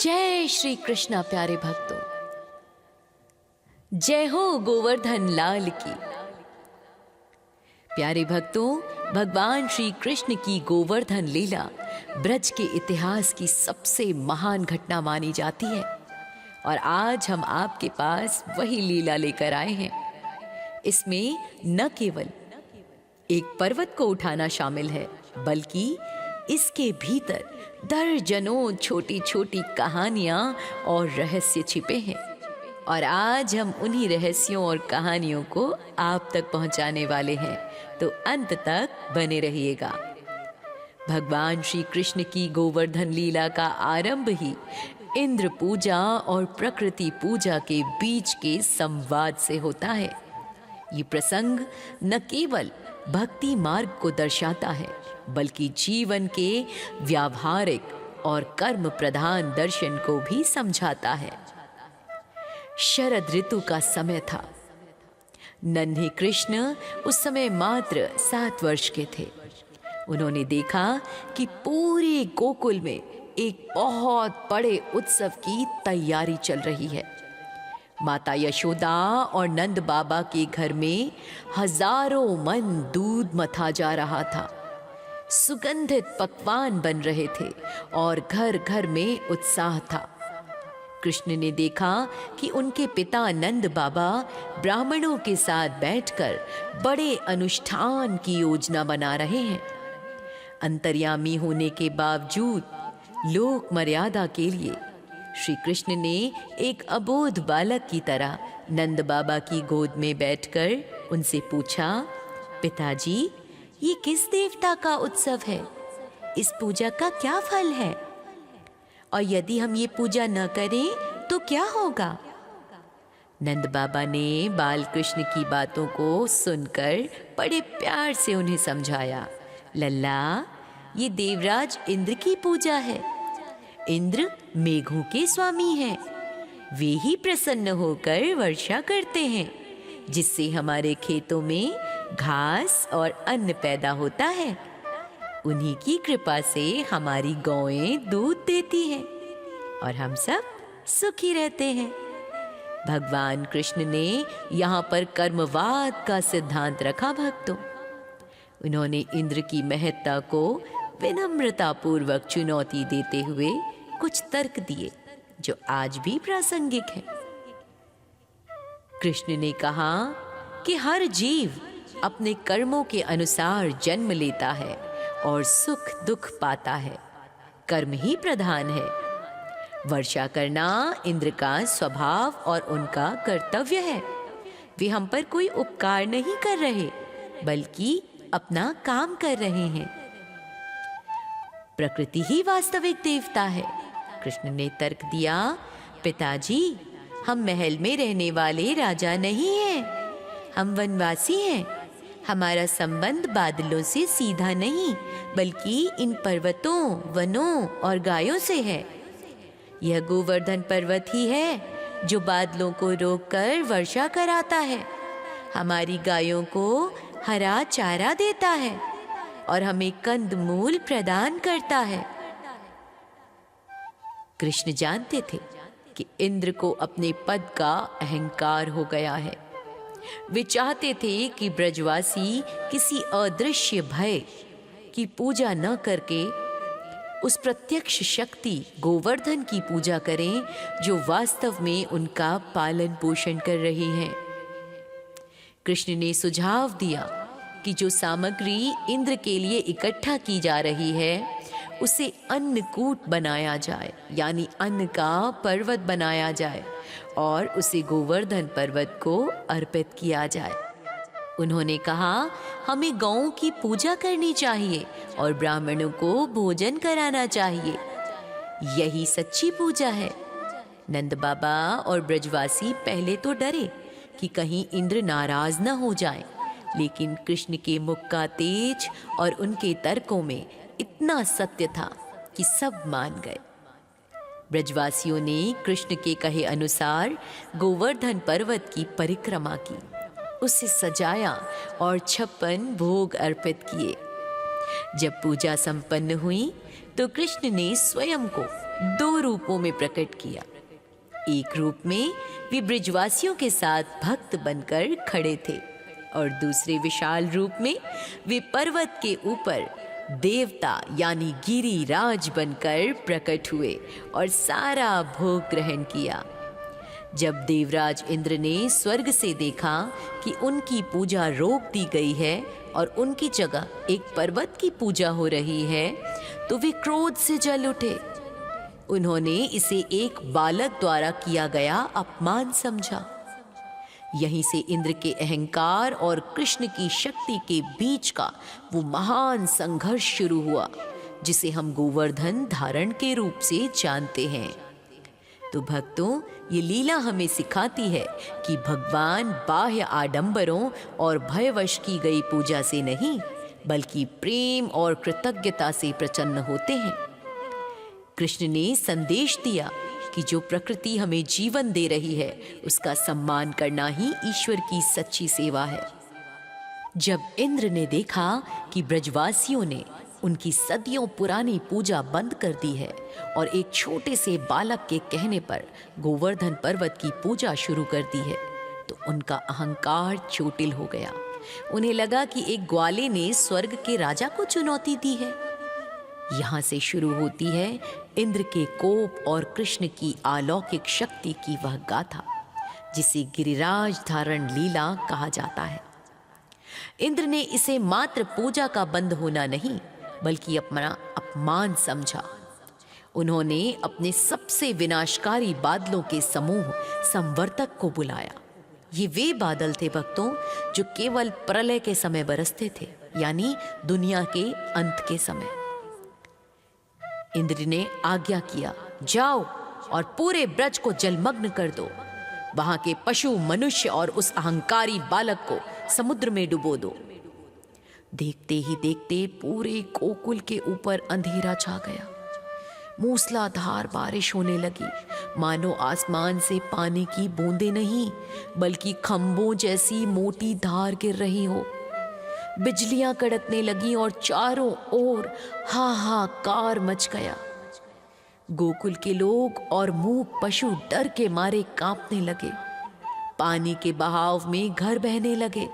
जय श्री कृष्णा प्यारे भक्तों, जय हो गोवर्धन लाल की। प्यारे भक्तों, भगवान श्री कृष्ण की गोवर्धन लीला ब्रज के इतिहास की सबसे महान घटना मानी जाती है और आज हम आपके पास वही लीला लेकर आए हैं। इसमें न केवल एक पर्वत को उठाना शामिल है, बल्कि इसके भीतर दर्जनों छोटी छोटी कहानियां और रहस्य छिपे हैं और आज हम उन्हीं रहस्यों और कहानियों को आप तक पहुंचाने वाले हैं, तो अंत तक बने रहिएगा। भगवान श्री कृष्ण की गोवर्धन लीला का आरंभ ही इंद्र पूजा और प्रकृति पूजा के बीच के संवाद से होता है। ये प्रसंग न केवल भक्ति मार्ग को दर्शाता है, बल्कि जीवन के व्यावहारिक और कर्म प्रधान दर्शन को भी समझाता है। शरद ऋतु का समय था। नन्हे कृष्ण उस समय मात्र 7 वर्ष के थे। उन्होंने देखा कि पूरे गोकुल में एक बहुत बड़े उत्सव की तैयारी चल रही है। माता यशोदा और नंद बाबा के घर में हजारों मन दूध मथा जा रहा था। सुगंधित पकवान बन रहे थे और घर घर में उत्साह था। कृष्ण ने देखा कि उनके पिता नंद बाबा ब्राह्मणों के साथ बैठकर बड़े अनुष्ठान की योजना बना रहे हैं। अंतर्यामी होने के बावजूद लोक मर्यादा के लिए श्री कृष्ण ने एक अबोध बालक की तरह नंद बाबा की गोद में बैठकर उनसे पूछा, पिताजी, ये किस देवता का उत्सव है? इस पूजा का क्या फल है? और यदि हम ये पूजा न करें तो क्या होगा? नंद बाबा ने बाल कृष्ण की बातों को सुनकर बड़े प्यार से उन्हें समझाया, लल्ला, ये देवराज इंद्र की पूजा है। इंद्र मेघों के स्वामी हैं। वे ही प्रसन्न होकर वर्षा करते हैं, जिससे हमारे खेतों में घास और अन्न पैदा होता है। उन्हीं की कृपा से हमारी गौएं दूध देती हैं और हम सब सुखी रहते हैं। भगवान कृष्ण ने यहाँ पर कर्मवाद का सिद्धांत रखा। भक्तों, उन्होंने इंद्र की महत्ता को विनम्रतापूर्वक चुनौती देते हुए कुछ तर्क दिए जो आज भी प्रासंगिक हैं। कृष्ण ने कहा कि हर जीव अपने कर्मों के अनुसार जन्म लेता है और सुख दुख पाता है। कर्म ही प्रधान है। वर्षा करना इंद्र का स्वभाव और उनका कर्तव्य है। वे हम पर कोई उपकार नहीं कर रहे, बल्कि अपना काम कर रहे हैं। प्रकृति ही वास्तविक देवता है। कृष्ण ने तर्क दिया, पिताजी, हम महल में रहने वाले राजा नहीं हैं, हम वनवासी हैं। हमारा संबंध बादलों से सीधा नहीं, बल्कि इन पर्वतों, वनों और गायों से है। यह गोवर्धन पर्वत ही है जो बादलों को रोककर वर्षा कराता है, हमारी गायों को हरा चारा देता है और हमें कंदमूल प्रदान करता है। कृष्ण जानते थे कि इंद्र को अपने पद का अहंकार हो गया है। वे चाहते थे कि ब्रजवासी किसी अदृश्य भय की पूजा न करके उस प्रत्यक्ष शक्ति गोवर्धन की पूजा करें जो वास्तव में उनका पालन पोषण कर रही है। कृष्ण ने सुझाव दिया कि जो सामग्री इंद्र के लिए इकट्ठा की जा रही है, उसे अन्नकूट बनाया जाए, यानी अन्न का पर्वत बनाया जाए और उसे गोवर्धन पर्वत को अर्पित किया जाए। उन्होंने कहा, हमें गौओं की पूजा करनी चाहिए और ब्राह्मणों को भोजन कराना चाहिए। यही सच्ची पूजा है। नंद बाबा और ब्रजवासी पहले तो डरे कि कहीं इंद्र नाराज न हो जाएं, लेकिन कृष्ण के मुख का तेज और उनके तर्कों में इतना सत्य था कि सब मान गए। ब्रजवासियों ने कृष्ण के कहे अनुसार गोवर्धन पर्वत की परिक्रमा की, उसे सजाया और 56 भोग अर्पित किए। जब पूजा संपन्न हुई तो कृष्ण ने स्वयं को 2 रूपों में प्रकट किया। एक रूप में वे ब्रजवासियों के साथ भक्त बनकर खड़े थे और दूसरे विशाल रूप में वे पर्वत के ऊपर देवता यानी गिरिराज बनकर प्रकट हुए और सारा भोग ग्रहण किया। जब देवराज इंद्र ने स्वर्ग से देखा कि उनकी पूजा रोक दी गई है और उनकी जगह एक पर्वत की पूजा हो रही है, तो वे क्रोध से जल उठे। उन्होंने इसे एक बालक द्वारा किया गया अपमान समझा। यहीं से इंद्र के अहंकार और कृष्ण की शक्ति के बीच का वो महान संघर्ष शुरू हुआ, जिसे हम गोवर्धन धारण के रूप से जानते हैं। तो भक्तों, ये लीला हमें सिखाती है कि भगवान बाह्य आडंबरों और भयवश की गई पूजा से नहीं, बल्कि प्रेम और कृतज्ञता से प्रसन्न होते हैं। कृष्ण ने संदेश दिया कि जो प्रकृति हमें जीवन दे रही है, उसका सम्मान करना ही ईश्वर की सच्ची सेवा है। जब इंद्र ने देखा कि ब्रजवासियों ने उनकी सदियों पुरानी पूजा बंद कर दी है और एक छोटे से बालक के कहने पर गोवर्धन पर्वत की पूजा शुरू कर दी है, तो उनका अहंकार चोटिल हो गया। उन्हें लगा कि एक ग्वाले ने स्वर्ग के राजा को चुनौती दी है। यहाँ से शुरू होती है इंद्र के कोप और कृष्ण की अलौकिक शक्ति की वह गाथा, जिसे गिरिराज धारण लीला कहा जाता है। इंद्र ने इसे मात्र पूजा का बंद होना नहीं, बल्कि अपना अपमान समझा। उन्होंने अपने सबसे विनाशकारी बादलों के समूह संवर्तक को बुलाया। ये वे बादल थे भक्तों, जो केवल प्रलय के समय बरसते थे, यानी दुनिया के अंत के समय। इंद्र ने आज्ञा किया, जाओ और पूरे ब्रज को जलमग्न कर दो। वहां के पशु, मनुष्य और उस अहंकारी बालक को समुद्र में डुबो दो। देखते ही देखते पूरे गोकुल के ऊपर अंधेरा छा गया। मूसलाधार बारिश होने लगी, मानो आसमान से पानी की बूंदें नहीं, बल्कि खंभों जैसी मोटी धार गिर रही हो। बिजलियां कड़कने लगी और चारों ओर हाहाकार मच गया। गोकुल के लोग और मूक पशु डर के मारे कांपने लगे। पानी के बहाव में घर बहने लगे।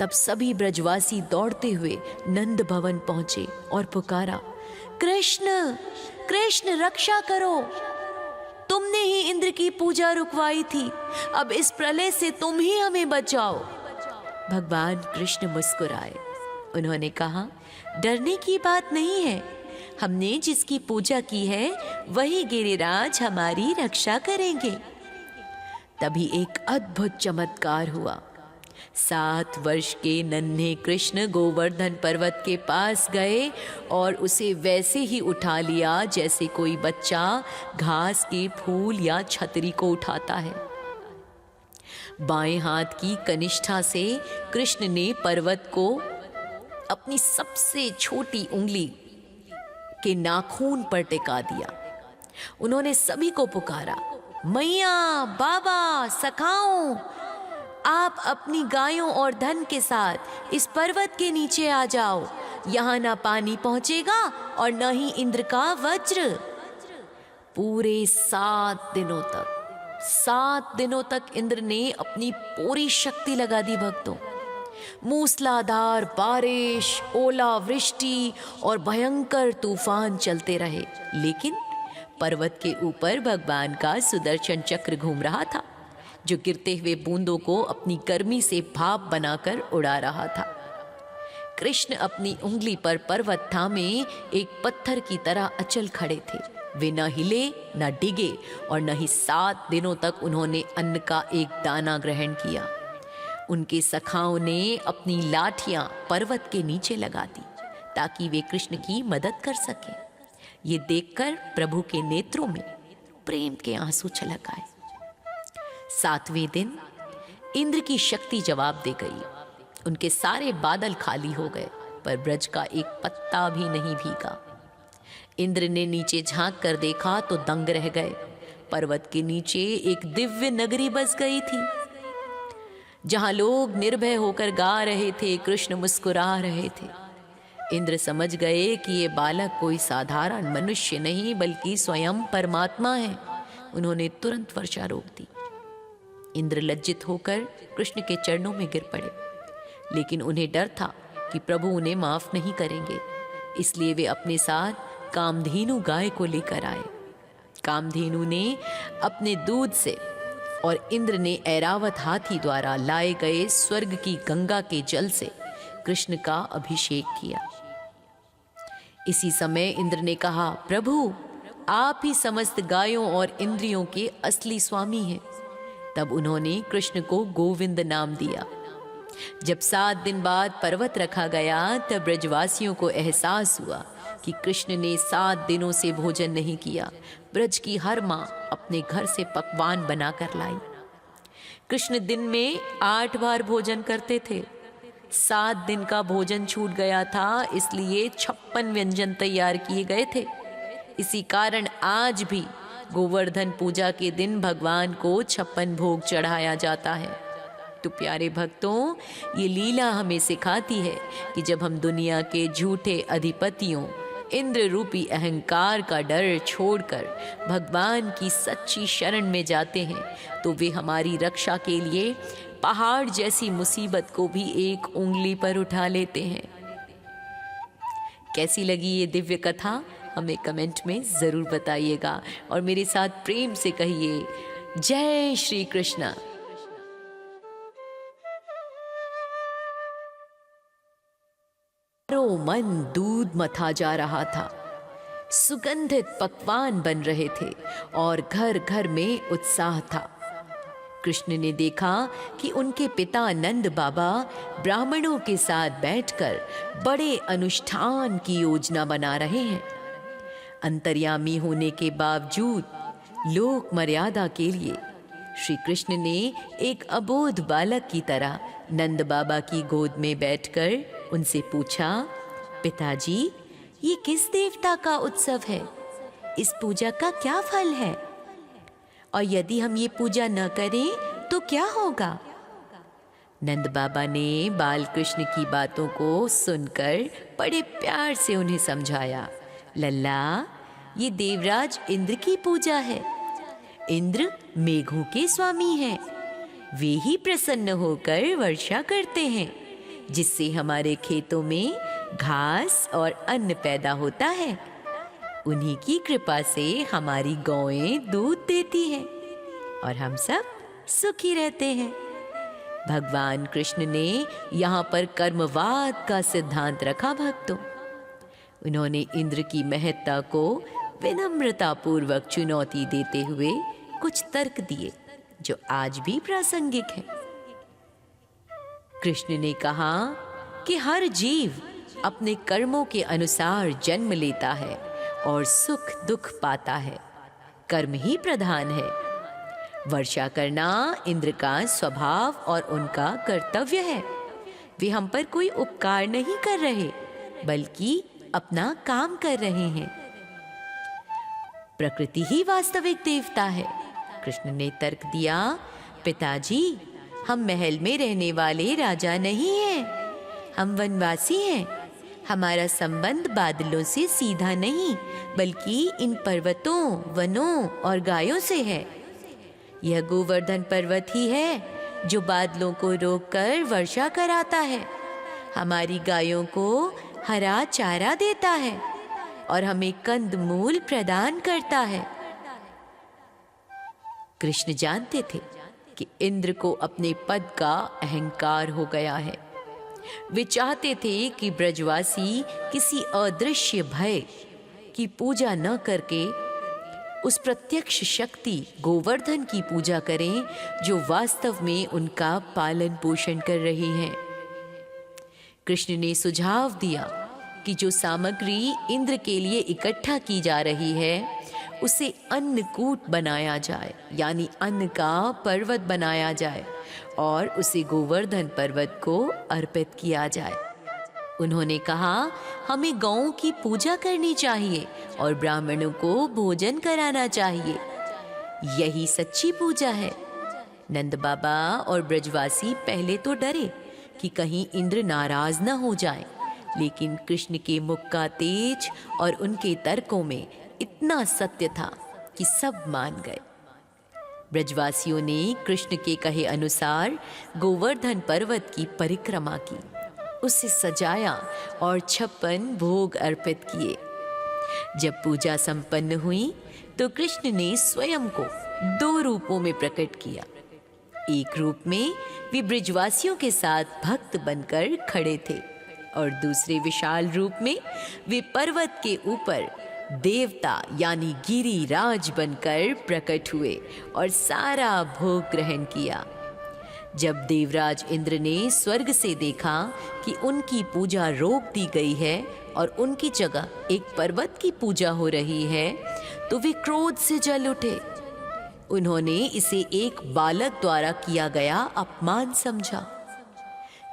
तब सभी ब्रजवासी दौड़ते हुए नंद भवन पहुंचे और पुकारा, कृष्ण कृष्ण रक्षा करो, तुमने ही इंद्र की पूजा रुकवाई थी, अब इस प्रलय से तुम ही हमें बचाओ। भगवान कृष्ण मुस्कुराए। उन्होंने कहा, डरने की बात नहीं है, हमने जिसकी पूजा की है वही गिरिराज हमारी रक्षा करेंगे। तभी एक अद्भुत चमत्कार हुआ। 7 वर्ष के नन्हे कृष्ण गोवर्धन पर्वत के पास गए और उसे वैसे ही उठा लिया जैसे कोई बच्चा घास के फूल या छतरी को उठाता है। बाएं हाथ की कनिष्ठा से कृष्ण ने पर्वत को अपनी सबसे छोटी उंगली के नाखून पर टिका दिया। उन्होंने सभी को पुकारा, मैया, बाबा, सखाओं, आप अपनी गायों और धन के साथ इस पर्वत के नीचे आ जाओ। यहाँ ना पानी पहुंचेगा और न ही इंद्र का वज्र। पूरे 7 दिनों तक इंद्र ने अपनी पूरी शक्ति लगा दी भक्तों। मूसलाधार बारिश, ओलावृष्टि और भयंकर तूफान चलते रहे, लेकिन पर्वत के ऊपर भगवान का सुदर्शन चक्र घूम रहा था, जो गिरते हुए बूंदों को अपनी गर्मी से भाप बनाकर उड़ा रहा था। कृष्ण अपनी उंगली पर पर्वत थामे एक पत्थर की तरह अचल खड़े थे। वे न हिले न डिगे और न ही 7 दिनों तक उन्होंने अन्न का एक दाना ग्रहण किया। उनके सखाओं ने अपनी लाठियां पर्वत के नीचे लगा दी ताकि वे कृष्ण की मदद कर सकें। ये देखकर प्रभु के नेत्रों में प्रेम के आंसू छलक आए। 7वें दिन इंद्र की शक्ति जवाब दे गई। उनके सारे बादल खाली हो गए, पर ब्रज का एक पत्ता भी नहीं भीगा। इंद्र ने नीचे झांक कर देखा तो दंग रह गए। पर्वत के नीचे एक दिव्य नगरी बस गई थी, जहां लोग निर्भय होकर गा रहे थे, कृष्ण मुस्कुरा रहे थे। इंद्र समझ गए कि ये बालक कोई साधारण मनुष्य नहीं बल्कि स्वयं परमात्मा है। उन्होंने तुरंत वर्षा रोक दी। इंद्र लज्जित होकर कृष्ण के चरणों में गिर पड़े, लेकिन उन्हें डर था कि प्रभु उन्हें माफ नहीं करेंगे, इसलिए वे अपने साथ कामधेनु गाय को लेकर आए। कामधेनु ने अपने दूध से और इंद्र ने ऐरावत हाथी द्वारा लाए गए स्वर्ग की गंगा के जल से कृष्ण का अभिषेक किया। इसी समय इंद्र ने कहा, प्रभु आप ही समस्त गायों और इंद्रियों के असली स्वामी हैं। तब उन्होंने कृष्ण को गोविंद नाम दिया। जब 7 दिन बाद पर्वत रखा गया तब ब्रजवासियों को एहसास हुआ कि कृष्ण ने 7 दिनों से भोजन नहीं किया। ब्रज की हर माँ अपने घर से पकवान बनाकर लाई। कृष्ण दिन में 8 बार भोजन करते थे। 7 दिन का भोजन छूट गया था, इसलिए 56 व्यंजन तैयार किए गए थे। इसी कारण आज भी गोवर्धन पूजा के दिन भगवान को 56 भोग चढ़ाया जाता है। तो प्यारे भक्तों, ये लीला हमें सिखाती है कि जब हम दुनिया के झूठे अधिपतियों, इंद्र रूपी अहंकार का डर छोड़कर भगवान की सच्ची शरण में जाते हैं तो वे हमारी रक्षा के लिए पहाड़ जैसी मुसीबत को भी एक उंगली पर उठा लेते हैं। कैसी लगी ये दिव्य कथा हमें कमेंट में जरूर बताइएगा और मेरे साथ प्रेम से कहिए, जय श्री कृष्ण। मन दूध मथा जा रहा था, सुगंधित पकवान बन रहे थे और घर घर में उत्साह था। कृष्ण ने देखा कि उनके पिता नंद बाबा ब्राह्मणों के साथ बैठकर बड़े अनुष्ठान की योजना बना रहे हैं। अंतर्यामी होने के बावजूद लोक मर्यादा के लिए श्री कृष्ण ने एक अबोध बालक की तरह नंद बाबा की गोद में बैठकर उनसे पूछा, पिताजी ये किस देवता का उत्सव है? इस पूजा का क्या फल है? और यदि हम ये पूजा न करें तो क्या होगा? नंद बाबा ने बाल कृष्ण की बातों को सुनकर बड़े प्यार से उन्हें समझाया, लल्ला ये देवराज इंद्र की पूजा है। इंद्र मेघों के स्वामी हैं। वे ही प्रसन्न होकर वर्षा करते हैं, जिससे हमारे खेतों में घास और अन्न पैदा होता है। उन्हीं की कृपा से हमारी गौएं दूध देती हैं और हम सब सुखी रहते हैं। भगवान कृष्ण ने यहाँ पर कर्मवाद का सिद्धांत रखा भक्तों। उन्होंने इंद्र की महत्ता को विनम्रता पूर्वक चुनौती देते हुए कुछ तर्क दिए जो आज भी प्रासंगिक है। कृष्ण ने कहा कि हर जीव अपने कर्मों के अनुसार जन्म लेता है और सुख दुख पाता है। कर्म ही प्रधान है। वर्षा करना इंद्र का स्वभाव और उनका कर्तव्य है। वे हम पर कोई उपकार नहीं कर रहे बल्कि अपना काम कर रहे हैं। प्रकृति ही वास्तविक देवता है। कृष्ण ने तर्क दिया, पिताजी हम महल में रहने वाले राजा नहीं हैं, हम वनवासी हैं। हमारा संबंध बादलों से सीधा नहीं बल्कि इन पर्वतों, वनों और गायों से है। यह गोवर्धन पर्वत ही है जो बादलों को रोककर वर्षा कराता है, हमारी गायों को हरा चारा देता है और हमें कंदमूल प्रदान करता है। कृष्ण जानते थे कि इंद्र को अपने पद का अहंकार हो गया है। वे चाहते थे कि ब्रजवासी किसी अदृश्य भय की पूजा न करके उस प्रत्यक्ष शक्ति गोवर्धन की पूजा करें जो वास्तव में उनका पालन पोषण कर रही है। कृष्ण ने सुझाव दिया कि जो सामग्री इंद्र के लिए इकट्ठा की जा रही है उसे अन्नकूट बनाया जाए, यानी अन्न का पर्वत बनाया जाए और उसे गोवर्धन पर्वत को अर्पित किया जाए। उन्होंने कहा, हमें गौओं की पूजा करनी चाहिए और ब्राह्मणों को भोजन कराना चाहिए। यही सच्ची पूजा है। नंद बाबा और ब्रजवासी पहले तो डरे कि कहीं इंद्र नाराज न हो जाएं, लेकिन कृष्ण के मुख का तेज और उनके तर्कों में इतना सत्य था कि सब मान गए। ब्रजवासियों ने कृष्ण के कहे अनुसार गोवर्धन पर्वत की परिक्रमा की, उसे सजाया और 56 भोग अर्पित किए। जब पूजा संपन्न हुई तो कृष्ण ने स्वयं को 2 रूपों में प्रकट किया। एक रूप में वे ब्रजवासियों के साथ भक्त बनकर खड़े थे और दूसरे विशाल रूप में वे पर्वत के ऊपर देवता यानी गिरिराज बनकर प्रकट हुए और सारा भोग ग्रहण किया। जब देवराज इंद्र ने स्वर्ग से देखा कि उनकी पूजा रोक दी गई है और उनकी जगह एक पर्वत की पूजा हो रही है, तो वे क्रोध से जल उठे। उन्होंने इसे एक बालक द्वारा किया गया अपमान समझा।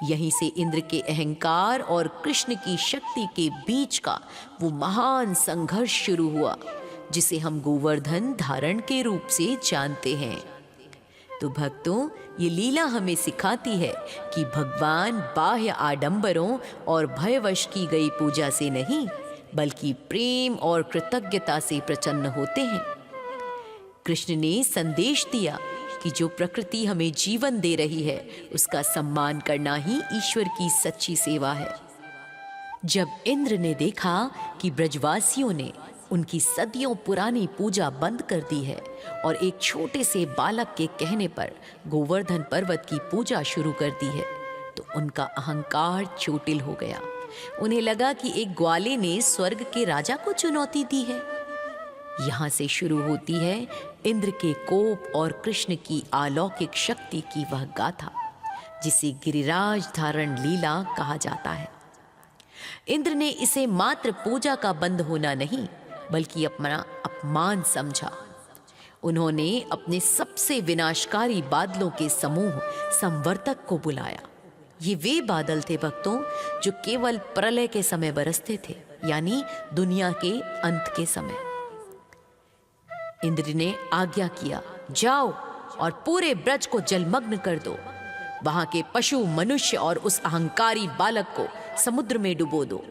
यहीं से इंद्र के अहंकार और कृष्ण की शक्ति के बीच का वो महान संघर्ष शुरू हुआ, जिसे हम गोवर्धन धारण के रूप से जानते हैं। तो भक्तों, ये लीला हमें सिखाती है कि भगवान बाह्य आडंबरों और भयवश की गई पूजा से नहीं, बल्कि प्रेम और कृतज्ञता से प्रसन्न होते हैं। कृष्ण ने संदेश दिया कि जो प्रकृति हमें जीवन दे रही है, उसका सम्मान करना ही ईश्वर की सच्ची सेवा है। जब इंद्र ने देखा कि ब्रजवासियों ने उनकी सदियों पुरानी पूजा बंद कर दी है और एक छोटे से बालक के कहने पर गोवर्धन पर्वत की पूजा शुरू कर दी है, तो उनका अहंकार चोटिल हो गया। उन्हें लगा कि एक ग्वाले ने स्वर्ग के राजा को चुनौती दी है। यहाँ से शुरू होती है इंद्र के कोप और कृष्ण की अलौकिक शक्ति की वह गाथा, जिसे गिरिराज धारण लीला कहा जाता है। इंद्र ने इसे मात्र पूजा का बंद होना नहीं, बल्कि अपना अपमान समझा। उन्होंने अपने सबसे विनाशकारी बादलों के समूह संवर्तक को बुलाया। ये वे बादल थे भक्तों, जो केवल प्रलय के समय बरसते थे, यानी दुनिया के अंत के समय। इंद्र ने आज्ञा किया, जाओ और पूरे ब्रज को जलमग्न कर दो। वहां के पशु, मनुष्य और उस अहंकारी बालक को समुद्र में डुबो दो।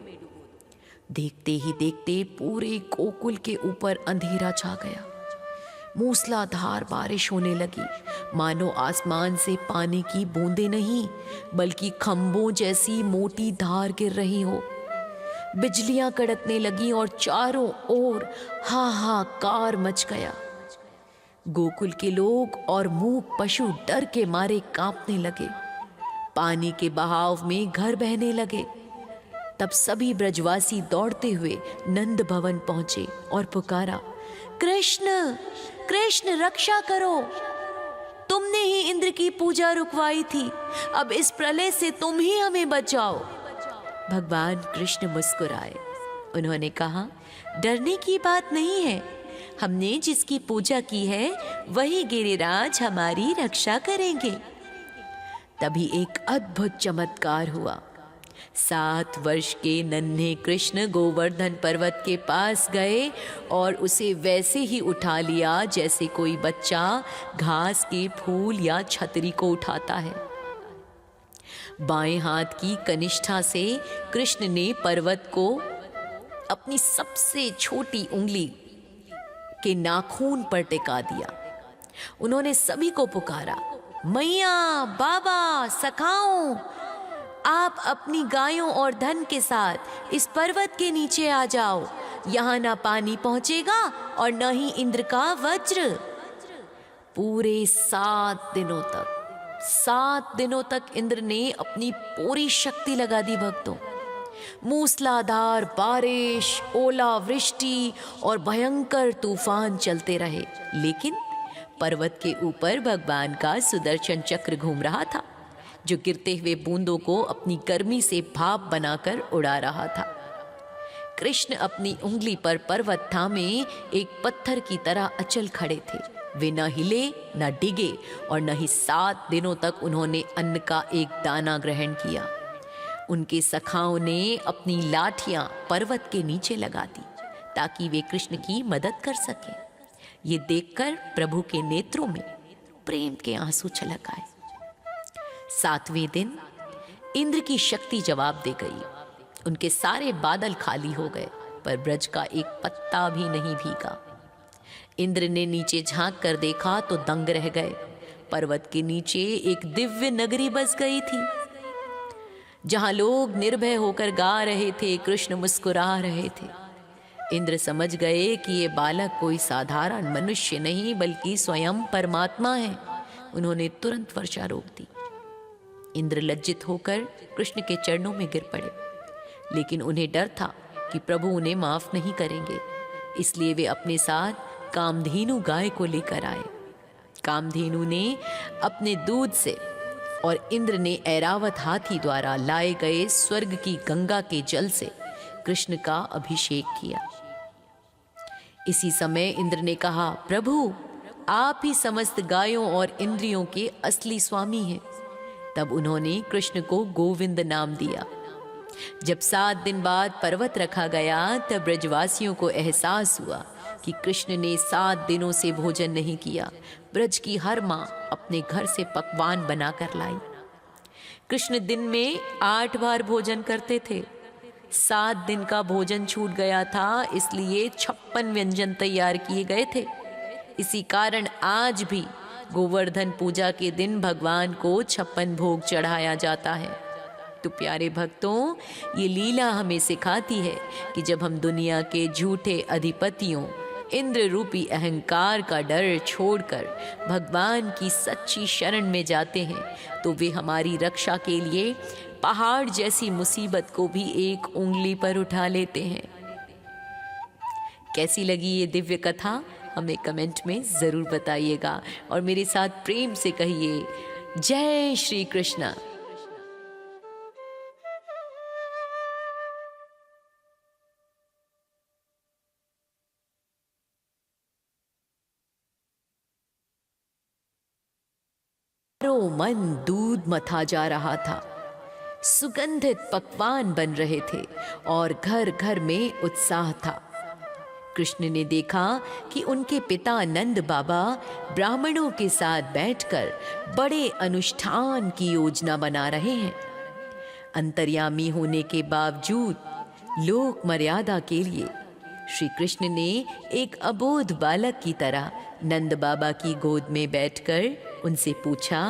देखते ही देखते पूरे गोकुल के ऊपर अंधेरा छा गया। मूसलाधार बारिश होने लगी, मानो आसमान से पानी की बूंदें नहीं, बल्कि खंभों जैसी मोटी धार गिर रही हो। बिजलियां कड़कने लगी और चारों ओर हाहाकार मच गया। गोकुल के लोग और मूक पशु डर के मारे कांपने लगे। पानी के बहाव में घर बहने लगे। तब सभी ब्रजवासी दौड़ते हुए नंद भवन पहुंचे और पुकारा, कृष्ण कृष्ण रक्षा करो, तुमने ही इंद्र की पूजा रुकवाई थी, अब इस प्रलय से तुम ही हमें बचाओ। भगवान कृष्ण मुस्कुराए। उन्होंने कहा, डरने की बात नहीं है, हमने जिसकी पूजा की है वही गिरिराज हमारी रक्षा करेंगे। तभी एक अद्भुत चमत्कार हुआ। 7 वर्ष के नन्हे कृष्ण गोवर्धन पर्वत के पास गए और उसे वैसे ही उठा लिया जैसे कोई बच्चा घास के फूल या छतरी को उठाता है। बाएं हाथ की कनिष्ठा से कृष्ण ने पर्वत को अपनी सबसे छोटी उंगली के नाखून पर टिका दिया। उन्होंने सभी को पुकारा, मैया, बाबा, सखाओं, आप अपनी गायों और धन के साथ इस पर्वत के नीचे आ जाओ। यहाँ ना पानी पहुंचेगा और न ही इंद्र का वज्र। पूरे 7 दिनों तक इंद्र ने अपनी पूरी शक्ति लगा दी भक्तों। मूसलाधार बारिश, ओलावृष्टि और भयंकर तूफान चलते रहे, लेकिन पर्वत के ऊपर भगवान का सुदर्शन चक्र घूम रहा था, जो गिरते हुए बूंदों को अपनी गर्मी से भाप बनाकर उड़ा रहा था। कृष्ण अपनी उंगली पर पर्वत थामे एक पत्थर की तरह अचल खड़े थे। वे न हिले न डिगे और न ही 7 दिनों तक उन्होंने अन्न का एक दाना ग्रहण किया। उनके सखाओं ने अपनी लाठियां पर्वत के नीचे लगा दी ताकि वे कृष्ण की मदद कर सकें। ये देखकर प्रभु के नेत्रों में प्रेम के आंसू छलक आए। 7वें दिन इंद्र की शक्ति जवाब दे गई उनके सारे बादल खाली हो गए, पर ब्रज का एक पत्ता भी नहीं भीगा। इंद्र ने नीचे झांक कर देखा तो दंग रह गए। पर्वत के नीचे एक दिव्य नगरी बस गई थी, जहां लोग निर्भय होकर गा रहे थे, कृष्ण मुस्कुरा रहे थे। इंद्र समझ गए कि ये बालक कोई साधारण मनुष्य नहीं बल्कि स्वयं परमात्मा है। उन्होंने तुरंत वर्षा रोक दी। इंद्र लज्जित होकर कृष्ण के चरणों में गिर पड़े, लेकिन उन्हें डर था कि प्रभु उन्हें माफ नहीं करेंगे, इसलिए वे अपने साथ कामधेनु गाय को लेकर आए। कामधेनु ने अपने दूध से और इंद्र ने ऐरावत हाथी द्वारा लाए गए स्वर्ग की गंगा के जल से कृष्ण का अभिषेक किया। इसी समय इंद्र ने कहा, प्रभु आप ही समस्त गायों और इंद्रियों के असली स्वामी हैं। तब उन्होंने कृष्ण को गोविंद नाम दिया। जब 7 दिन बाद पर्वत रखा गया, तब ब्रजवासियों को एहसास हुआ कि कृष्ण ने 7 दिनों से भोजन नहीं किया। ब्रज की हर माँ अपने घर से पकवान बनाकर लाई। कृष्ण दिन में 8 बार भोजन करते थे। 7 दिन का भोजन छूट गया था, इसलिए 56 व्यंजन तैयार किए गए थे। इसी कारण आज भी गोवर्धन पूजा के दिन भगवान को 56 भोग चढ़ाया जाता है। तो प्यारे भक्तों, ये लीला हमें सिखाती है कि जब हम दुनिया के झूठे अधिपतियों, इंद्र रूपी अहंकार का डर छोड़कर भगवान की सच्ची शरण में जाते हैं, तो वे हमारी रक्षा के लिए पहाड़ जैसी मुसीबत को भी एक उंगली पर उठा लेते हैं। कैसी लगी ये दिव्य कथा? हमें कमेंट में जरूर बताइएगा और मेरे साथ प्रेम से कहिए, जय श्री कृष्ण। मन दूध मथा जा रहा था, सुगंधित पकवान बन रहे थे और घर घर में उत्साह था। कृष्ण ने देखा कि उनके पिता नंद बाबा ब्राह्मणों के साथ बैठकर बड़े अनुष्ठान की योजना बना रहे हैं। अंतर्यामी होने के बावजूद लोक मर्यादा के लिए श्री कृष्ण ने एक अबोध बालक की तरह नंद बाबा की गोद में बैठकर उनसे पूछा,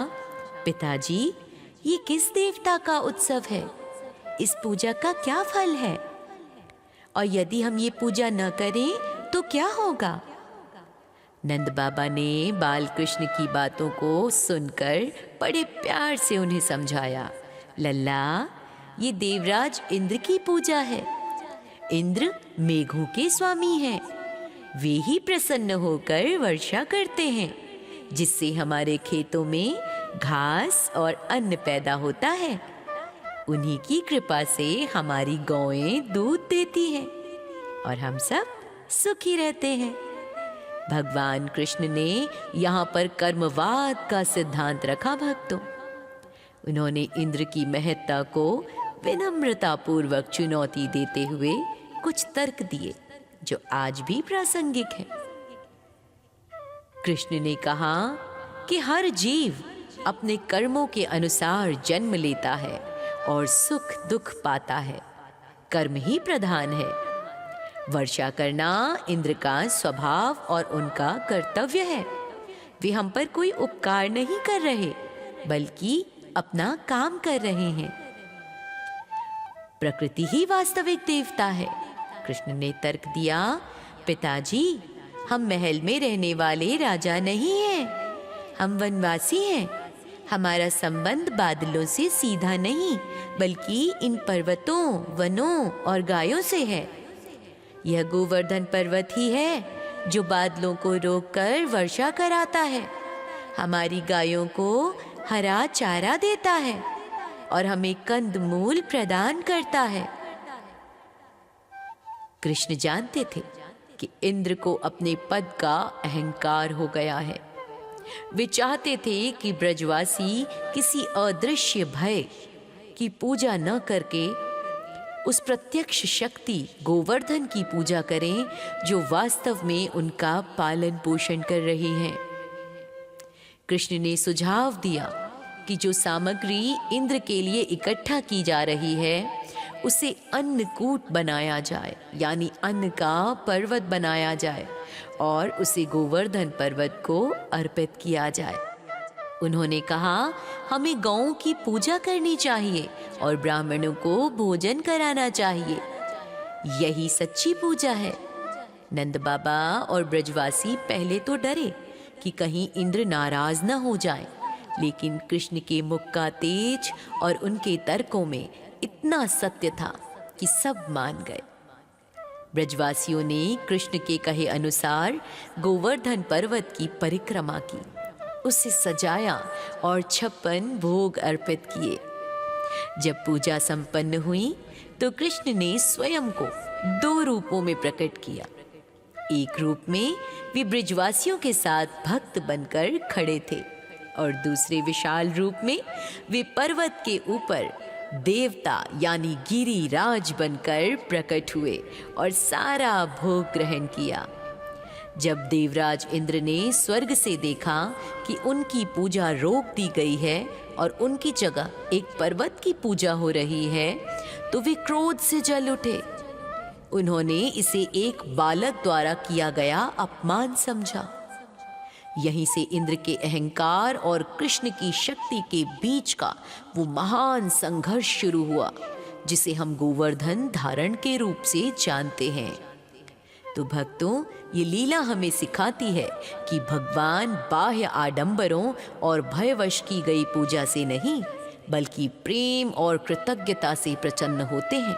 पिताजी, ये किस देवता का उत्सव है? इस पूजा का क्या फल है? और यदि हम ये पूजा न करें तो क्या होगा? नंद बाबा ने बाल कृष्ण की बातों को सुनकर बड़े प्यार से उन्हें समझाया, लल्ला, ये देवराज इंद्र की पूजा है। इंद्र मेघों के स्वामी हैं। वे ही प्रसन्न होकर वर्षा करते हैं, जिससे हमारे खेतों में घास और अन्न पैदा होता है। उन्हीं की कृपा से हमारी गौएं दूध देती हैं और हम सब सुखी रहते हैं। भगवान कृष्ण ने यहाँ पर कर्मवाद का सिद्धांत रखा भक्तों। उन्होंने इंद्र की महत्ता को विनम्रतापूर्वक चुनौती देते हुए कुछ तर्क दिए जो आज भी प्रासंगिक हैं। कृष्ण ने कहा कि हर जीव अपने कर्मों के अनुसार जन्म लेता है और सुख दुख पाता है। कर्म ही प्रधान है। वर्षा करना इंद्र का स्वभाव और उनका कर्तव्य है। वे हम पर कोई उपकार नहीं कर रहे, बल्कि अपना काम कर रहे हैं। प्रकृति ही वास्तविक देवता है। कृष्ण ने तर्क दिया, पिताजी, हम महल में रहने वाले राजा नहीं हैं, हम वनवासी हैं। हमारा संबंध बादलों से सीधा नहीं, बल्कि इन पर्वतों, वनों और गायों से है। यह गोवर्धन पर्वत ही है जो बादलों को रोककर वर्षा कराता है, हमारी गायों को हरा चारा देता है और हमें कंद मूल प्रदान करता है। कृष्ण जानते थे कि इंद्र को अपने पद का अहंकार हो गया है। वे चाहते थे कि ब्रजवासी किसी अदृश्य भय की पूजा न करके उस प्रत्यक्ष शक्ति गोवर्धन की पूजा करें जो वास्तव में उनका पालन पोषण कर रही है। कृष्ण ने सुझाव दिया कि जो सामग्री इंद्र के लिए इकट्ठा की जा रही है, उसे अन्नकूट बनाया जाए, यानी अन्न का पर्वत बनाया जाए और उसे गोवर्धन पर्वत को अर्पित किया जाए। उन्होंने कहा, हमें गौओं की पूजा करनी चाहिए और ब्राह्मणों को भोजन कराना चाहिए। यही सच्ची पूजा है। नंद बाबा और ब्रजवासी पहले तो डरे कि कहीं इंद्र नाराज न हो जाए, लेकिन कृष्ण के मुख का तेज और उनके तर्कों में इतना सत्य था कि सब मान गए। ब्रजवासियों ने कृष्ण के कहे अनुसार गोवर्धन पर्वत की परिक्रमा की, उसे सजाया और 56 भोग अर्पित किए। जब पूजा संपन्न हुई तो कृष्ण ने स्वयं को 2 रूपों में प्रकट किया। एक रूप में वे ब्रजवासियों के साथ भक्त बनकर खड़े थे और दूसरे विशाल रूप में वे पर्वत के ऊपर देवता यानी गिरिराज बनकर प्रकट हुए और सारा भोग ग्रहण किया। जब देवराज इंद्र ने स्वर्ग से देखा कि उनकी पूजा रोक दी गई है और उनकी जगह एक पर्वत की पूजा हो रही है, तो वे क्रोध से जल उठे। उन्होंने इसे एक बालक द्वारा किया गया अपमान समझा। यहीं से इंद्र के अहंकार और कृष्ण की शक्ति के बीच का वो महान संघर्ष शुरू हुआ, जिसे हम गोवर्धन धारण के रूप से जानते हैं। तो भक्तों, ये लीला हमें सिखाती है कि भगवान बाह्य आडंबरों और भयवश की गई पूजा से नहीं, बल्कि प्रेम और कृतज्ञता से प्रसन्न होते हैं।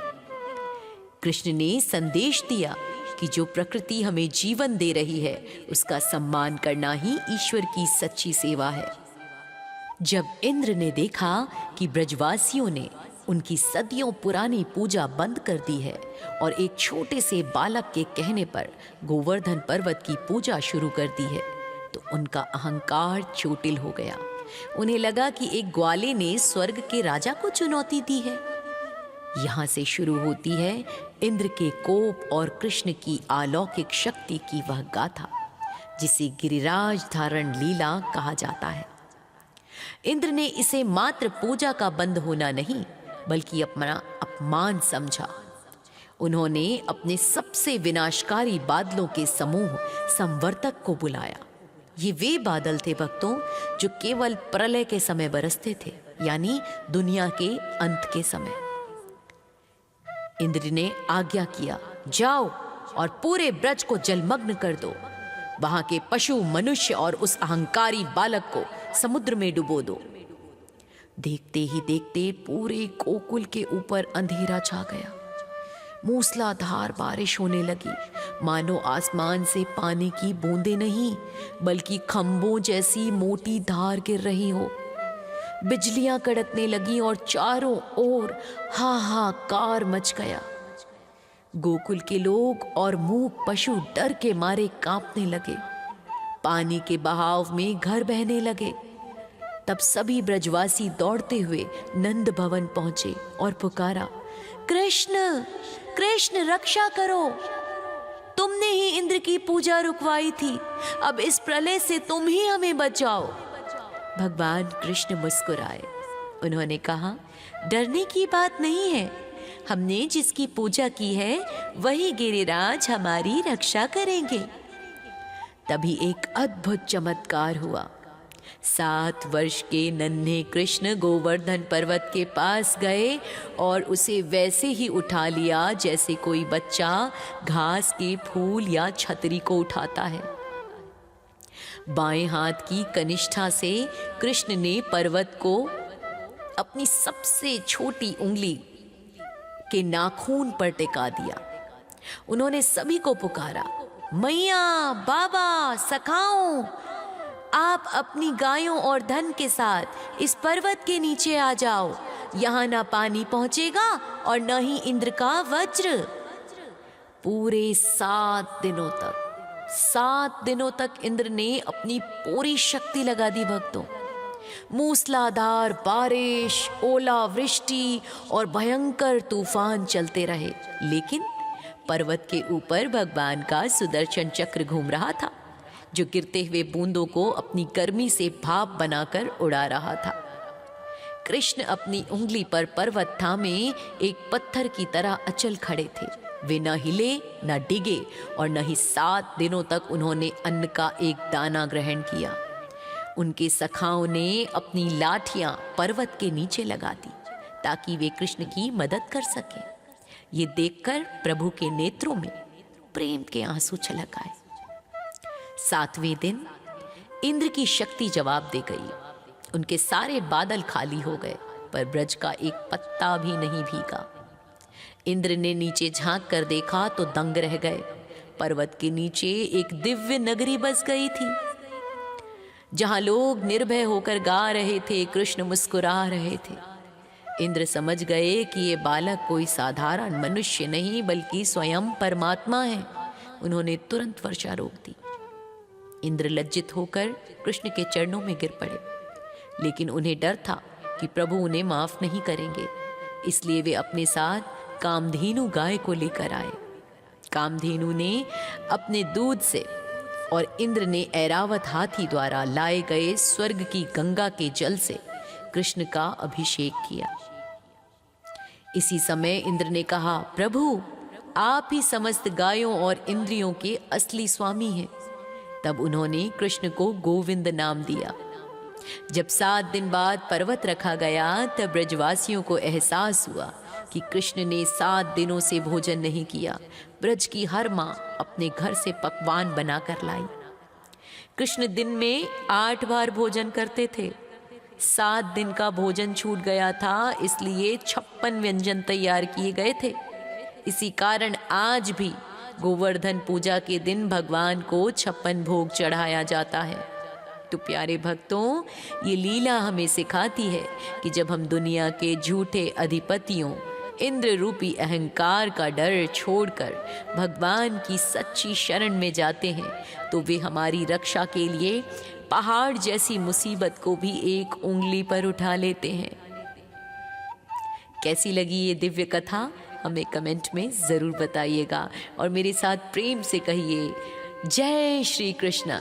कृष्ण ने संदेश दिया कि जो प्रकृति हमें जीवन दे रही है, उसका सम्मान करना ही ईश्वर की सच्ची सेवा है। जब इंद्र ने देखा कि ब्रजवासियों ने उनकी सदियों पुरानी पूजा बंद कर दी है और एक छोटे से बालक के कहने पर गोवर्धन पर्वत की पूजा शुरू कर दी है, तो उनका अहंकार चोटिल हो गया। उन्हें लगा कि एक ग्वाले ने स्वर्ग के राजा को चुनौती दी है। यहाँ से शुरू होती है इंद्र के कोप और कृष्ण की अलौकिक शक्ति की वह गाथा, जिसे गिरिराज धारण लीला कहा जाता है। इंद्र ने इसे मात्र पूजा का बंद होना नहीं, बल्कि अपना अपमान समझा। उन्होंने अपने सबसे विनाशकारी बादलों के समूह संवर्तक को बुलाया। ये वे बादल थे भक्तों, जो केवल प्रलय के समय बरसते थे, यानी दुनिया के अंत के समय। इंद्र ने आज्ञा किया, जाओ और पूरे ब्रज को जलमग्न कर दो। वहां के पशु, मनुष्य और उस अहंकारी बालक को समुद्र में डुबो दो। देखते ही देखते पूरे गोकुल के ऊपर अंधेरा छा गया। मूसलाधार बारिश होने लगी, मानो आसमान से पानी की बूंदें नहीं, बल्कि खंभों जैसी मोटी धार गिर रही हो। बिजलियां कड़कने लगी और चारों ओर हाहाकार मच गया। गोकुल के लोग और मूक पशु डर के मारे कांपने लगे। पानी के बहाव में घर बहने लगे। तब सभी ब्रजवासी दौड़ते हुए नंद भवन पहुंचे और पुकारा, कृष्ण कृष्ण रक्षा करो, तुमने ही इंद्र की पूजा रुकवाई थी, अब इस प्रलय से तुम ही हमें बचाओ। भगवान कृष्ण मुस्कुराए। उन्होंने कहा, डरने की बात नहीं है, हमने जिसकी पूजा की है वही गिरिराज हमारी रक्षा करेंगे। तभी एक अद्भुत चमत्कार हुआ। 7 वर्ष के नन्हे कृष्ण गोवर्धन पर्वत के पास गए और उसे वैसे ही उठा लिया जैसे कोई बच्चा घास के फूल या छतरी को उठाता है। बाएं हाथ की कनिष्ठा से कृष्ण ने पर्वत को अपनी सबसे छोटी उंगली के नाखून पर टिका दिया। उन्होंने सभी को पुकारा, मैया, बाबा, सखाओं, आप अपनी गायों और धन के साथ इस पर्वत के नीचे आ जाओ। यहाँ ना पानी पहुंचेगा और न ही इंद्र का वज्र। पूरे 7 दिनों तक इंद्र ने अपनी पूरी शक्ति लगा दी भक्तों। मूसलाधार बारिश, ओलावृष्टि और भयंकर तूफान चलते रहे, लेकिन पर्वत के ऊपर भगवान का सुदर्शन चक्र घूम रहा था, जो गिरते हुए बूंदों को अपनी गर्मी से भाप बनाकर उड़ा रहा था। कृष्ण अपनी उंगली पर पर्वत थामे एक पत्थर की तरह अचल खड़े थे। वे न हिले न डिगे और न ही 7 दिनों तक उन्होंने अन्न का एक दाना ग्रहण किया। उनके सखाओं ने अपनी लाठियां पर्वत के नीचे लगा दी ताकि वे कृष्ण की मदद कर सकें। ये देखकर प्रभु के नेत्रों में प्रेम के आंसू छलक आए। 7वें दिन इंद्र की शक्ति जवाब दे गई। उनके सारे बादल खाली हो गए, पर ब्रज का एक पत्ता भी नहीं भीगा। इंद्र ने नीचे झांक कर देखा तो दंग रह गए। पर्वत के नीचे एक दिव्य नगरी बस गई थी, जहां लोग निर्भय होकर गा रहे थे, कृष्ण मुस्कुरा रहे थे। इंद्र समझ गए कि ये बालक कोई साधारण मनुष्य नहीं बल्कि स्वयं परमात्मा है। उन्होंने तुरंत वर्षा रोक दी। इंद्र लज्जित होकर कृष्ण के चरणों में गिर पड़े, लेकिन उन्हें डर था कि प्रभु उन्हें माफ नहीं करेंगे, इसलिए वे अपने साथ कामधेनु गाय को लेकर आए। कामधेनु ने अपने दूध से और इंद्र ने ऐरावत हाथी द्वारा लाए गए स्वर्ग की गंगा के जल से कृष्ण का अभिषेक किया। इसी समय इंद्र ने कहा, प्रभु आप ही समस्त गायों और इंद्रियों के असली स्वामी हैं। तब उन्होंने कृष्ण को गोविंद नाम दिया। जब 7 दिन बाद पर्वत रखा गया, तब ब्रजवासियों को एहसास हुआ कि कृष्ण ने 7 दिनों से भोजन नहीं किया। ब्रज की हर माँ अपने घर से पकवान बनाकर लाई। कृष्ण दिन में 8 बार भोजन करते थे। 7 दिन का भोजन छूट गया था, इसलिए 56 व्यंजन तैयार किए गए थे। इसी कारण आज भी गोवर्धन पूजा के दिन भगवान को 56 भोग चढ़ाया जाता है। तो प्यारे भक्तों, ये लीला हमें सिखाती है कि जब हम दुनिया के झूठे अधिपतियों, इंद्र रूपी अहंकार का डर छोड़कर भगवान की सच्ची शरण में जाते हैं, तो वे हमारी रक्षा के लिए पहाड़ जैसी मुसीबत को भी एक उंगली पर उठा लेते हैं। कैसी लगी ये दिव्य कथा हमें कमेंट में जरूर बताइएगा और मेरे साथ प्रेम से कहिए, जय श्री कृष्ण।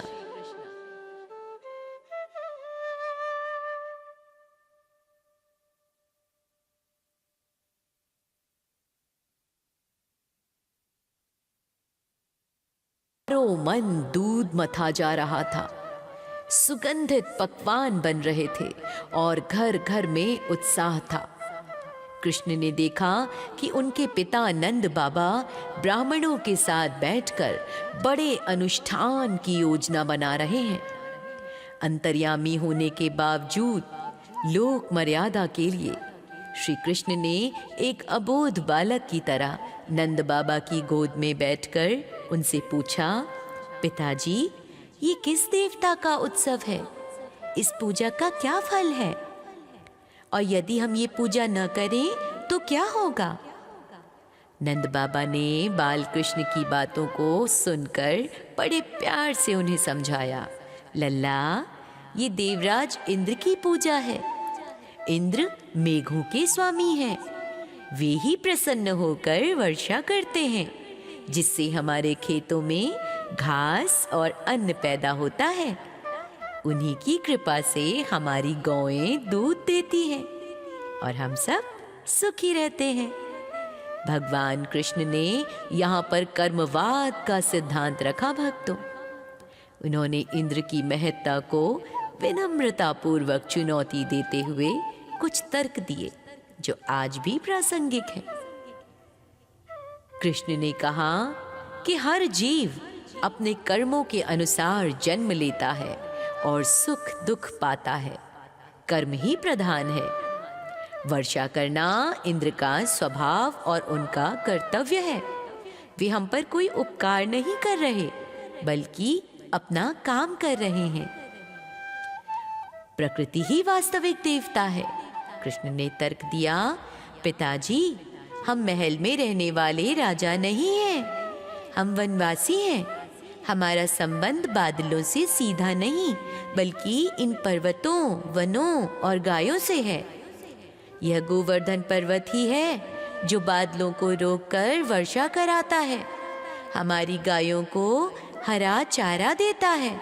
मन दूध मथा जा रहा था, सुगंधित पकवान बन रहे थे और घर घर में उत्साह था। कृष्ण ने देखा कि उनके पिता नंद बाबा ब्राह्मणों के साथ बैठकर बड़े अनुष्ठान की योजना बना रहे हैं। अंतर्यामी होने के बावजूद लोक मर्यादा के लिए श्री कृष्ण ने एक अबोध बालक की तरह नंद बाबा की गोद में बैठकर उनसे पूछा, पिताजी ये किस देवता का उत्सव है? इस पूजा का क्या फल है? और यदि हम ये पूजा न करें तो क्या होगा? नंद बाबा ने बाल कृष्ण की बातों को सुनकर बड़े प्यार से उन्हें समझाया, लल्ला ये देवराज इंद्र की पूजा है। इंद्र मेघों के स्वामी हैं। वे ही प्रसन्न होकर वर्षा करते हैं, जिससे हमारे खेतों में घास और अन्न पैदा होता है। उन्हीं की कृपा से हमारी गौएं दूध देती हैं और हम सब सुखी रहते हैं। भगवान कृष्ण ने यहाँ पर कर्मवाद का सिद्धांत रखा भक्तों। उन्होंने इंद्र की महत्ता को विनम्रता पूर्वक चुनौती देते हुए कुछ तर्क दिए जो आज भी प्रासंगिक हैं। कृष्ण ने कहा कि हर जीव अपने कर्मों के अनुसार जन्म लेता है और सुख दुख पाता है। कर्म ही प्रधान है। वर्षा करना इंद्र का स्वभाव और उनका कर्तव्य है। वे हम पर कोई उपकार नहीं कर रहे, बल्कि अपना काम कर रहे हैं। प्रकृति ही वास्तविक देवता है। कृष्ण ने तर्क दिया, पिताजी हम महल में रहने वाले राजा नहीं हैं, हम वनवासी हैं। हमारा संबंध बादलों से सीधा नहीं, बल्कि इन पर्वतों, वनों और गायों से है। यह गोवर्धन पर्वत ही है जो बादलों को रोककर वर्षा कराता है, हमारी गायों को हरा चारा देता है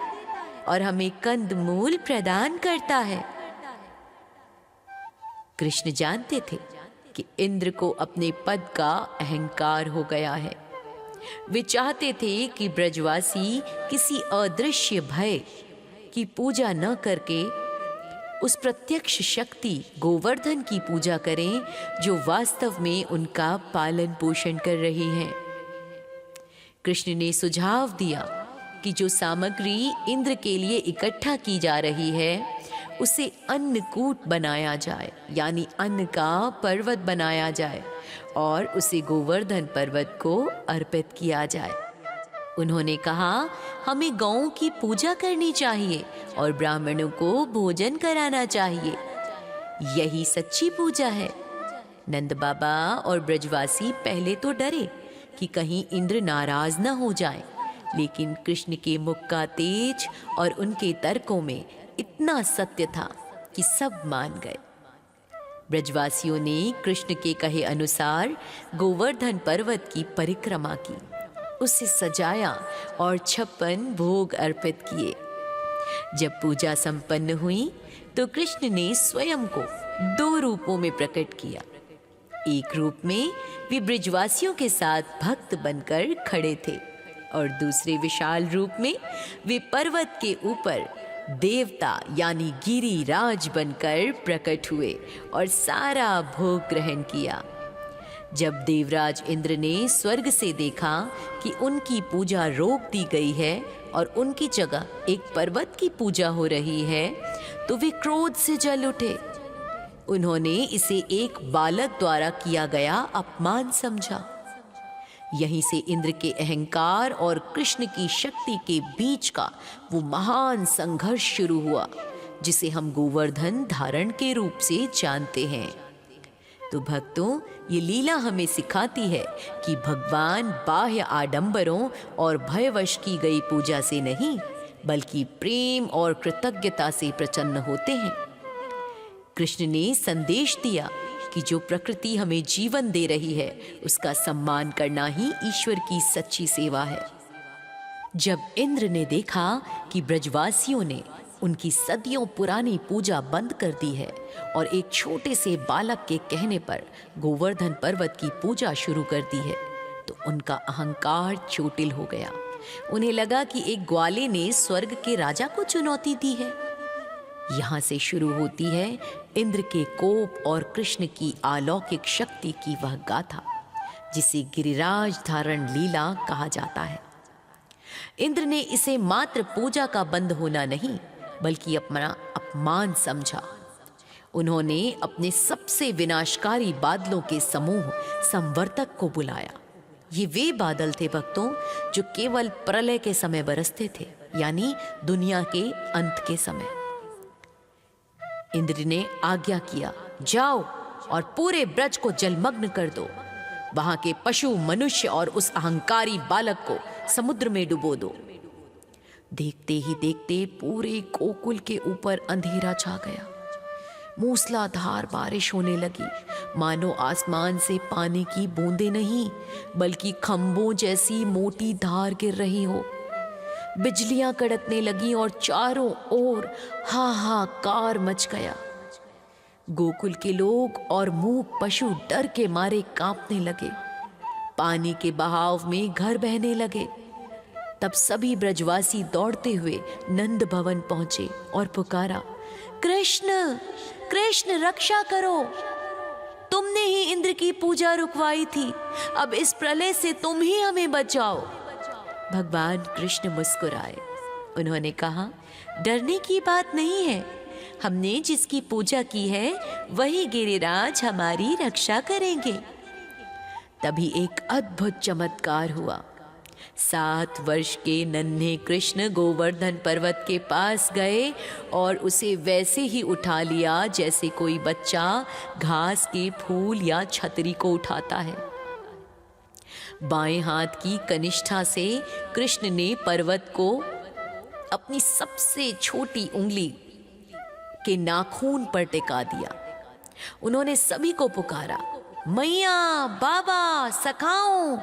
और हमें कंदमूल प्रदान करता है। कृष्ण जानते थे कि इंद्र को अपने पद का अहंकार हो गया है। वे चाहते थे कि ब्रजवासी किसी अदृश्य भय की पूजा न करके उस प्रत्यक्ष शक्ति गोवर्धन की पूजा करें जो वास्तव में उनका पालन पोषण कर रही है। कृष्ण ने सुझाव दिया कि जो सामग्री इंद्र के लिए इकट्ठा की जा रही है उसे अन्नकूट बनाया जाए, यानी अन्न का पर्वत बनाया जाए और उसे गोवर्धन पर्वत को अर्पित किया जाए। उन्होंने कहा, हमें गौओं की पूजा करनी चाहिए और ब्राह्मणों को भोजन कराना चाहिए। यही सच्ची पूजा है। नंद बाबा और ब्रजवासी पहले तो डरे कि कहीं इंद्र नाराज न हो जाए, लेकिन कृष्ण के मुख का तेज और उनके तर्कों में इतना सत्य था कि सब मान गए। ब्रजवासियों ने कृष्ण के कहे अनुसार गोवर्धन पर्वत की परिक्रमा की, उसे सजाया और 56 भोग अर्पित किए। जब पूजा संपन्न हुई तो कृष्ण ने स्वयं को 2 रूपों में प्रकट किया। एक रूप में वे ब्रजवासियों के साथ भक्त बनकर खड़े थे और दूसरे विशाल रूप में वे पर्वत के ऊपर देवता यानी गिरिराज बनकर प्रकट हुए और सारा भोग ग्रहण किया। जब देवराज इंद्र ने स्वर्ग से देखा कि उनकी पूजा रोक दी गई है और उनकी जगह एक पर्वत की पूजा हो रही है, तो वे क्रोध से जल उठे। उन्होंने इसे एक बालक द्वारा किया गया अपमान समझा। यहीं से इंद्र के अहंकार और कृष्ण की शक्ति के बीच का वो महान संघर्ष शुरू हुआ, जिसे हम गोवर्धन धारण के रूप से जानते हैं। तो भक्तों, ये लीला हमें सिखाती है कि भगवान बाह्य आडंबरों और भयवश की गई पूजा से नहीं, बल्कि प्रेम और कृतज्ञता से प्रसन्न होते हैं। कृष्ण ने संदेश दिया कि जो प्रकृति हमें जीवन दे रही है उसका सम्मान करना ही ईश्वर की सच्ची सेवा है। जब इंद्र ने देखा कि ब्रजवासियों ने उनकी सदियों पुरानी पूजा बंद कर दी है और एक छोटे से बालक के कहने पर गोवर्धन पर्वत की पूजा शुरू कर दी है, तो उनका अहंकार चोटिल हो गया। उन्हें लगा कि एक ग्वाले ने स्वर्ग के राजा को चुनौती दी है। यहाँ से शुरू होती है इंद्र के कोप और कृष्ण की अलौकिक शक्ति की वह गाथा, जिसे गिरिराज धारण लीला कहा जाता है। इंद्र ने इसे मात्र पूजा का बंद होना नहीं, बल्कि अपना अपमान समझा। उन्होंने अपने सबसे विनाशकारी बादलों के समूह संवर्तक को बुलाया। ये वे बादल थे भक्तों जो केवल प्रलय के समय बरसते थे, यानी दुनिया के अंत के समय। इंद्र ने आज्ञा किया, जाओ और पूरे ब्रज को जलमग्न कर दो। वहां के पशु, मनुष्य और उस अहंकारी बालक को समुद्र में डुबो दो। देखते ही देखते पूरे गोकुल के ऊपर अंधेरा छा गया। मूसलाधार बारिश होने लगी, मानो आसमान से पानी की बूंदें नहीं बल्कि खंभों जैसी मोटी धार गिर रही हो। बिजलियां कड़कने लगी और चारों ओर हाहाकार मच गया। गोकुल के लोग और मूक पशु डर के मारे कांपने लगे। पानी के बहाव में घर बहने लगे। तब सभी ब्रजवासी दौड़ते हुए नंद भवन पहुंचे और पुकारा, कृष्ण कृष्ण रक्षा करो, तुमने ही इंद्र की पूजा रुकवाई थी, अब इस प्रलय से तुम ही हमें बचाओ। भगवान कृष्ण मुस्कुराए। उन्होंने कहा, डरने की बात नहीं है, हमने जिसकी पूजा की है वही गिरिराज हमारी रक्षा करेंगे। तभी एक अद्भुत चमत्कार हुआ। 7 वर्ष के नन्हे कृष्ण गोवर्धन पर्वत के पास गए और उसे वैसे ही उठा लिया जैसे कोई बच्चा घास के फूल या छतरी को उठाता है। बाएं हाथ की कनिष्ठा से कृष्ण ने पर्वत को अपनी सबसे छोटी उंगली के नाखून पर टिका दिया। उन्होंने सभी को पुकारा, मैया, बाबा, सखाओं,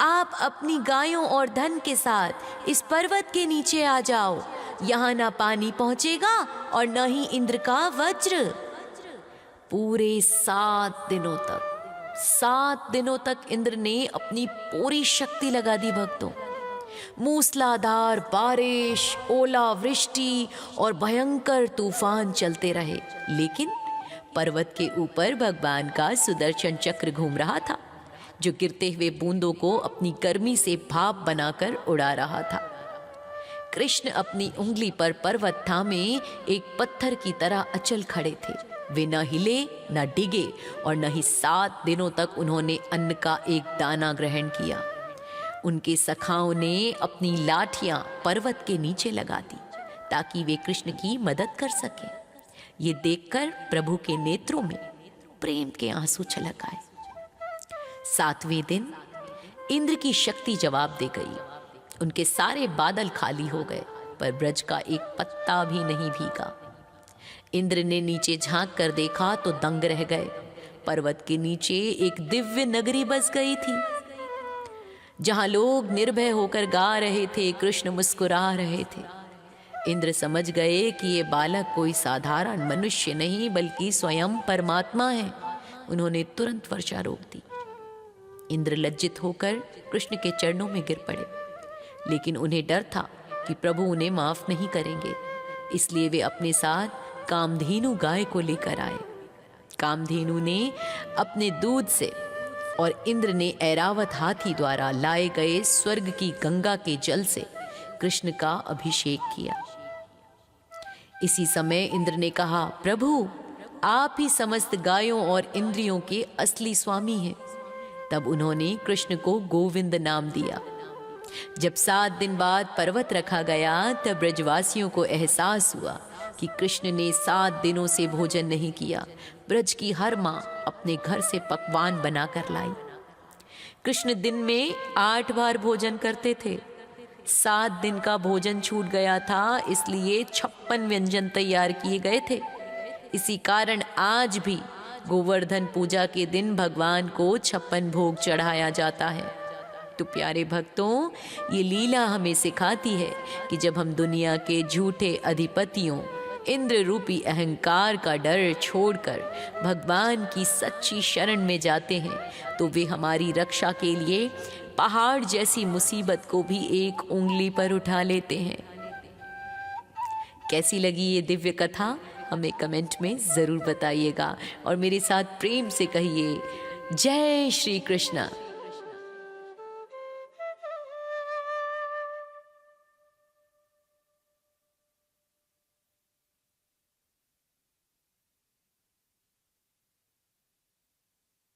आप अपनी गायों और धन के साथ इस पर्वत के नीचे आ जाओ। यहाँ ना पानी पहुंचेगा और न ही इंद्र का वज्र। पूरे 7 दिनों तक इंद्र ने अपनी पूरी शक्ति लगा दी भक्तों। मूसलाधार बारिश, ओलावृष्टि और भयंकर तूफान चलते रहे, लेकिन पर्वत के ऊपर भगवान का सुदर्शन चक्र घूम रहा था, जो गिरते हुए बूंदों को अपनी गर्मी से भाप बनाकर उड़ा रहा था। कृष्ण अपनी उंगली पर पर्वत थामे एक पत्थर की तरह अचल खड़े थे। वे न हिले न डिगे और न ही 7 दिनों तक उन्होंने अन्न का एक दाना ग्रहण किया। उनके सखाओं ने अपनी लाठियां पर्वत के नीचे लगा दी ताकि वे कृष्ण की मदद कर सके। ये देखकर प्रभु के नेत्रों में प्रेम के आंसू छलक आए। 7वें दिन इंद्र की शक्ति जवाब दे गई। उनके सारे बादल खाली हो गए, पर ब्रज का एक पत्ता भी नहीं भीगा। इंद्र ने नीचे झांक कर देखा तो दंग रह गए। पर्वत के नीचे एक दिव्य नगरी बस गई थी, जहां लोग निर्भय होकर गा रहे थे, कृष्ण मुस्कुरा रहे थे। इंद्र समझ गए कि ये बालक कोई साधारण मनुष्य नहीं बल्कि स्वयं परमात्मा है। उन्होंने तुरंत वर्षा रोक दी। इंद्र लज्जित होकर कृष्ण के चरणों में गिर पड़े, लेकिन उन्हें डर था कि प्रभु उन्हें माफ नहीं करेंगे, इसलिए वे अपने साथ कामधेनु गाय को लेकर आए। कामधेनु ने अपने दूध से और इंद्र ने ऐरावत हाथी द्वारा लाए गए स्वर्ग की गंगा के जल से कृष्ण का अभिषेक किया। इसी समय इंद्र ने कहा, प्रभु आप ही समस्त गायों और इंद्रियों के असली स्वामी हैं। तब उन्होंने कृष्ण को गोविंद नाम दिया। जब 7 दिन बाद पर्वत रखा गया, तब ब्रजवासियों को एहसास हुआ कि कृष्ण ने 7 दिनों से भोजन नहीं किया। ब्रज की हर माँ अपने घर से पकवान बनाकर लाई। कृष्ण दिन में 8 बार भोजन करते थे। 7 दिन का भोजन छूट गया था, इसलिए 56 व्यंजन तैयार किए गए थे। इसी कारण आज भी गोवर्धन पूजा के दिन भगवान को 56 भोग चढ़ाया जाता है। तो प्यारे भक्तों, ये लीला हमें सिखाती है कि जब हम दुनिया के झूठे अधिपतियों, इंद्र रूपी अहंकार का डर छोड़कर भगवान की सच्ची शरण में जाते हैं, तो वे हमारी रक्षा के लिए पहाड़ जैसी मुसीबत को भी एक उंगली पर उठा लेते हैं। कैसी लगी ये दिव्य कथा? हमें कमेंट में ज़रूर बताइएगा और मेरे साथ प्रेम से कहिए, जय श्री कृष्ण।